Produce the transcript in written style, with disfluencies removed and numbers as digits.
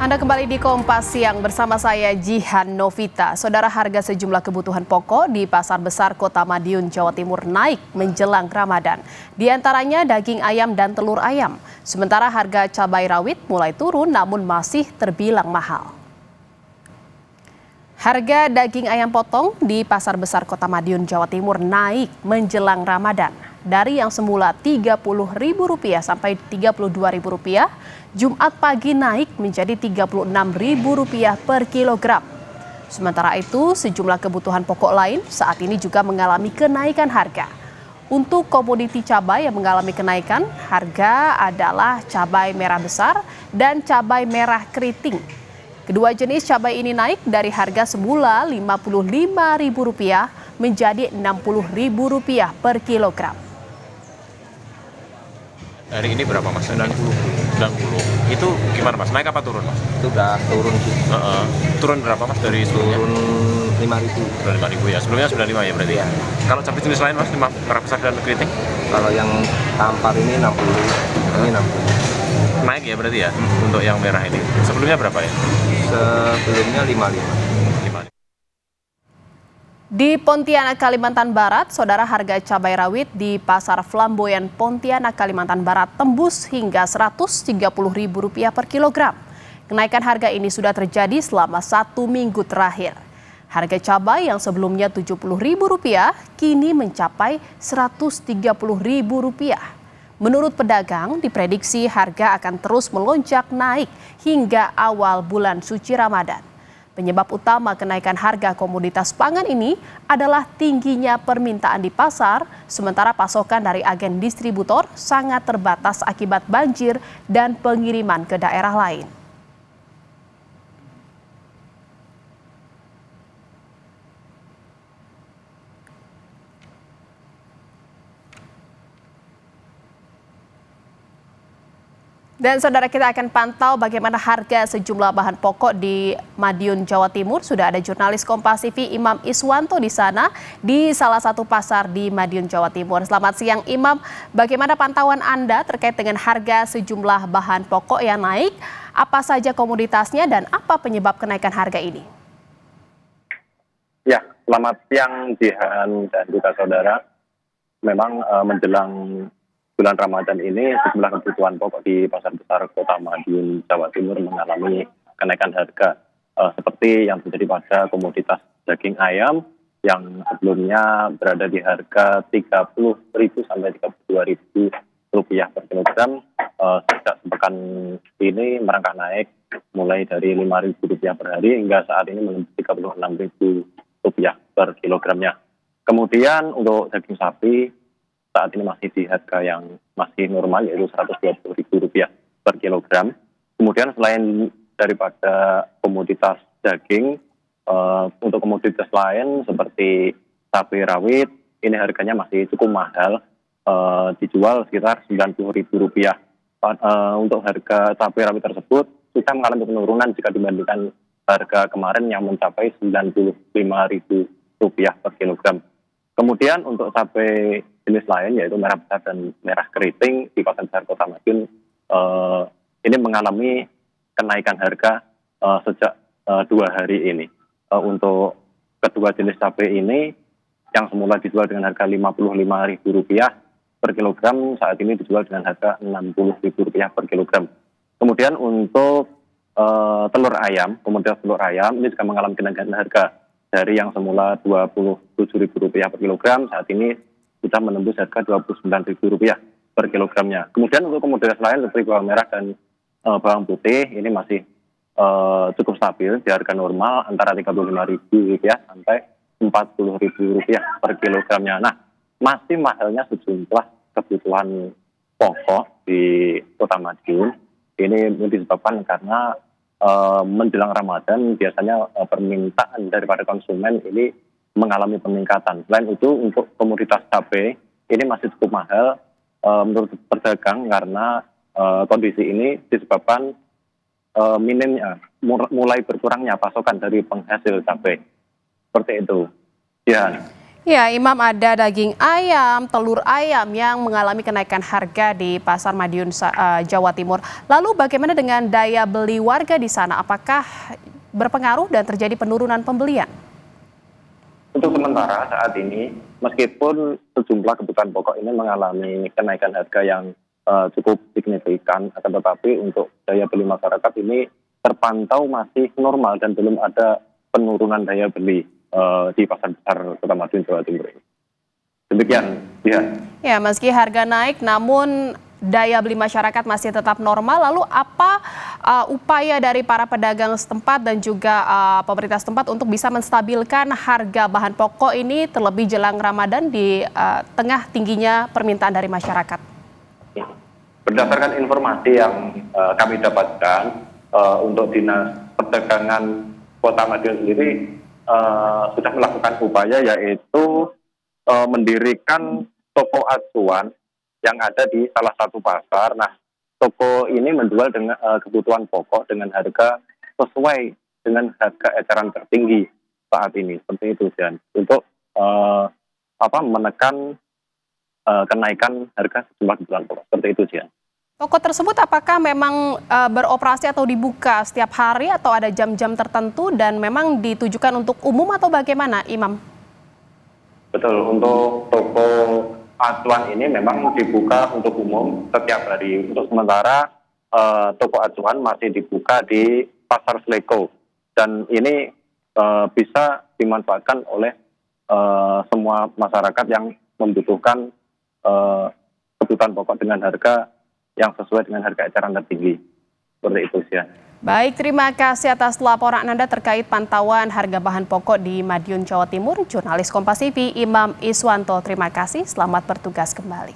Anda kembali di Kompas Siang bersama saya Jihan Novita. Saudara, harga sejumlah kebutuhan pokok di Pasar Besar Kota Madiun, Jawa Timur naik menjelang Ramadan. Di antaranya daging ayam dan telur ayam. Sementara harga cabai rawit mulai turun namun masih terbilang mahal. Harga daging ayam potong di Pasar Besar Kota Madiun, Jawa Timur naik menjelang Ramadan. Dari yang semula Rp30.000 sampai Rp32.000, Jumat pagi naik menjadi Rp36.000 per kilogram. Sementara itu, sejumlah kebutuhan pokok lain saat ini juga mengalami kenaikan harga. Untuk komoditi cabai yang mengalami kenaikan harga adalah cabai merah besar dan cabai merah keriting. Kedua jenis cabai ini naik dari harga semula Rp55.000 menjadi Rp60.000 per kilogram. Hari ini berapa Mas? 90. Itu gimana Mas? Naik apa turun Mas? Itu udah turun sih. Turun berapa Mas dari sebelumnya? Turun 5.000. Turun 5.000 ya. Sebelumnya 95 ya berarti ya. Kalau cabai jenis lain Mas, merah besar dan keriting? Kalau yang tampar ini 60, ini 60. Naik ya berarti ya untuk yang merah ini. Sebelumnya berapa ya? Sebelumnya 55. Di Pontianak, Kalimantan Barat, saudara, harga cabai rawit di Pasar Flamboyan Pontianak, Kalimantan Barat tembus hingga Rp130.000 per kilogram. Kenaikan harga ini sudah terjadi selama 1 minggu terakhir. Harga cabai yang sebelumnya Rp70.000 kini mencapai Rp130.000. Menurut pedagang, diprediksi harga akan terus melonjak naik hingga awal bulan suci Ramadan. Penyebab utama kenaikan harga komoditas pangan ini adalah tingginya permintaan di pasar, sementara pasokan dari agen distributor sangat terbatas akibat banjir dan pengiriman ke daerah lain. Dan saudara, kita akan pantau bagaimana harga sejumlah bahan pokok di Madiun, Jawa Timur. Sudah ada jurnalis Kompas TV Imam Iswanto di sana, di salah satu pasar di Madiun, Jawa Timur. Selamat siang Imam, bagaimana pantauan Anda terkait dengan harga sejumlah bahan pokok yang naik? Apa saja komoditasnya dan apa penyebab kenaikan harga ini? Ya, selamat siang Jihan dan juga saudara. Memang menjelang bulan Ramadan ini sejumlah kebutuhan pokok di Pasar Besar Kota Madiun, Jawa Timur mengalami kenaikan harga seperti yang terjadi pada komoditas daging ayam yang sebelumnya berada di harga Rp30.000 sampai Rp32.000 per kilogram. Sejak sepekan ini merangkak naik mulai dari Rp5.000 per hari hingga saat ini menembus Rp36.000 per kilogramnya. Kemudian untuk daging sapi saat ini masih di harga yang masih normal, yaitu Rp120.000 per kilogram. Kemudian selain daripada komoditas daging, untuk komoditas lain seperti cabai rawit, ini harganya masih cukup mahal, dijual sekitar Rp90.000. Untuk harga cabai rawit tersebut sudah mengalami penurunan jika dibandingkan harga kemarin yang mencapai Rp95.000 per kilogram. Kemudian untuk cabai jenis lain yaitu merah besar dan merah keriting di Pasar Besar Kota Madiun ini mengalami kenaikan harga sejak 2 hari ini. Untuk kedua jenis cabai ini yang semula dijual dengan harga Rp55.000 per kilogram, saat ini dijual dengan harga Rp60.000 per kilogram. Kemudian untuk telur ayam, komoditas telur ayam ini juga mengalami kenaikan harga dari yang semula Rp27.000 per kilogram, saat ini sudah menembus harga Rp29.000 per kilogramnya. Kemudian untuk komoditas lain seperti bawang merah dan bawang putih ini masih cukup stabil di harga normal antara Rp35.000 sampai Rp40.000 per kilogramnya. Nah, masih mahalnya sejumlah kebutuhan pokok di Kota Madiun. Ini disebabkan karena menjelang Ramadan biasanya permintaan daripada konsumen ini mengalami peningkatan. Selain itu untuk komoditas cabai ini masih cukup mahal menurut pedagang karena kondisi ini disebabkan minimnya mulai berkurangnya pasokan dari penghasil cabai. Seperti itu. Ya. Ya, Imam, ada daging ayam, telur ayam yang mengalami kenaikan harga di Pasar Madiun, Jawa Timur. Lalu bagaimana dengan daya beli warga di sana? Apakah berpengaruh dan terjadi penurunan pembelian? Untuk sementara saat ini, meskipun sejumlah kebutuhan pokok ini mengalami kenaikan harga yang cukup signifikan, akan tetapi untuk daya beli masyarakat ini terpantau masih normal dan belum ada penurunan daya beli di pasar besar Kota Madiun, Jawa Timur ini. Demikian, ya. Ya, meski harga naik, namun daya beli masyarakat masih tetap normal. Lalu apa upaya dari para pedagang setempat dan juga pemerintah setempat untuk bisa menstabilkan harga bahan pokok ini terlebih jelang Ramadan di tengah tingginya permintaan dari masyarakat? Berdasarkan informasi yang kami dapatkan untuk Dinas Perdagangan Kota Madiun sendiri sudah melakukan upaya, yaitu mendirikan toko acuan yang ada di salah satu pasar. Nah, toko ini menjual dengan kebutuhan pokok dengan harga sesuai dengan harga eceran tertinggi saat ini, seperti itu, Jan. Untuk menekan kenaikan harga sejumlah kebutuhan pokok, seperti itu, Jan. Toko tersebut apakah memang beroperasi atau dibuka setiap hari atau ada jam-jam tertentu dan memang ditujukan untuk umum atau bagaimana, Imam? Betul, untuk toko acuan ini memang dibuka untuk umum setiap hari. Untuk sementara toko acuan masih dibuka di Pasar Sleko dan ini bisa dimanfaatkan oleh semua masyarakat yang membutuhkan kebutuhan pokok dengan harga yang sesuai dengan harga eceran tertinggi. Seperti itu sih. Baik, terima kasih atas laporan Anda terkait pantauan harga bahan pokok di Madiun, Jawa Timur. Jurnalis Kompas TV Imam Iswanto, terima kasih. Selamat bertugas kembali.